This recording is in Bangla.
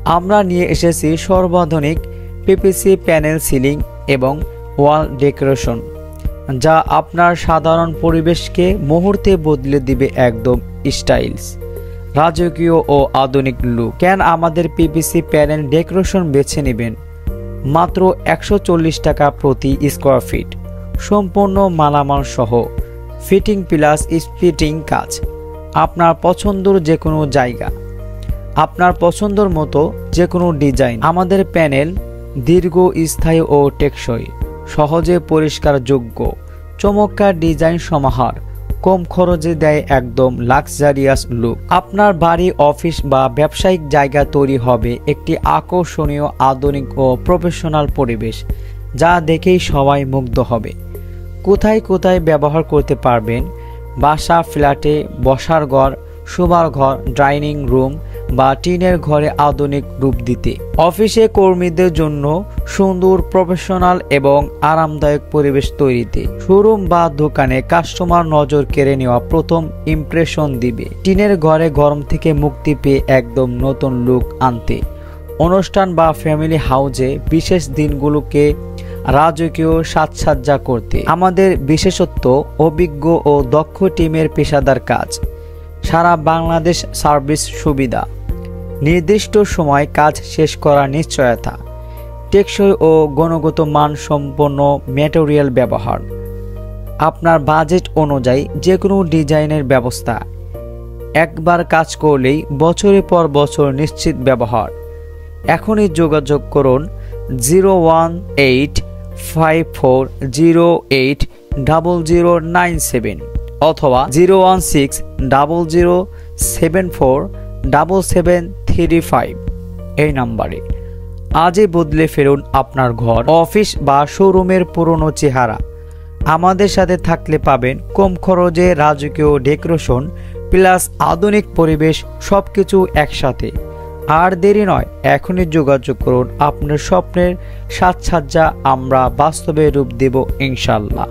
আমরা নিয়ে এসেছি সর্বাধুনিক পিপিসি প্যানেল সিলিং এবং ওয়াল ডেকোরেশন, যা আপনার সাধারণ পরিবেশকে মুহূর্তে বদলে দিবে একদম স্টাইলস, রাজকীয় ও আধুনিক লুক। কেন আমাদের পিপিসি প্যানেল ডেকোরেশন বেছে নেবেন? মাত্র 140 টাকা প্রতি স্কোয়ার ফিট, সম্পূর্ণ মালামাল সহ, ফিটিং প্লাস স্প্লিটিং কাজ। আপনার পছন্দের যে কোনো জায়গা, আপনার পছন্দের মতো যে কোনো ডিজাইন। আমাদের প্যানেল দীর্ঘস্থায়ী ও টেকসই, সহজে পরিষ্কারযোগ্য, চমৎকার ডিজাইন সমাহার, কম খরচে দেয় একদম লাক্সারিয়াস লুক। আপনার বাড়ি, অফিস বা ব্যবসায়িক জায়গা তৈরি হবে একটি আকর্ষণীয়, আধুনিক ও প্রফেশনাল পরিবেশ, যা দেখেই সবাই মুগ্ধ হবে। কোথায় কোথায় ব্যবহার করতে পারবেন? বাসা, ফ্ল্যাটে, বসার ঘর, শোবার ঘর, ডাইনিং রুম বা টিনের ঘরে আধুনিক রূপ দিতে। অফিসে কর্মীদের জন্য সুন্দর, প্রফেশনাল এবং আরামদায়ক পরিবেশ তৈরিতে। শোরুম বা দোকানে কাস্টমার নজর কেড়ে নেওয়া প্রথম ইমপ্রেশন দিবে। টিনের ঘরে গরম থেকে মুক্তি পেয়ে একদম নতুন লুক আনতে। অনুষ্ঠান বা ফ্যামিলি হাউসে বিশেষ দিনগুলোকে রাজকীয় সাজসজ্জা করতে। আমাদের বিশেষত্ব অভিজ্ঞ ও দক্ষ টিমের পেশাদার কাজ, সারা বাংলাদেশ সার্ভিস সুবিধা, নির্দিষ্ট সময় কাজ শেষ করার নিশ্চয়তা, টেকসই ও গুণগত মান সম্পন্ন ম্যাটেরিয়াল ব্যবহার, আপনার বাজেট অনুযায়ী যে কোনো ডিজাইনের ব্যবস্থা। একবার কাজ করলেই বছরের পর বছর নিশ্চিত ব্যবহার। এখনই যোগাযোগ করুন 01854080097 অথবা 01600747735 এই নাম্বারে। আজই বদলে ফেলুন আপনার ঘর, অফিস বা শোরুমের পুরনো চেহারা। আমাদের সাথে থাকলে পাবেন কম খরচে রাজকীয় ডেকোরেশন প্লাস আধুনিক পরিবেশ, সবকিছু একসাথে। আর দেরি নয়, এখনই যোগাযোগ করুন। আপনার স্বপ্নের সাজসজ্জা আমরা বাস্তবে রূপ দেব ইনশাল্লাহ।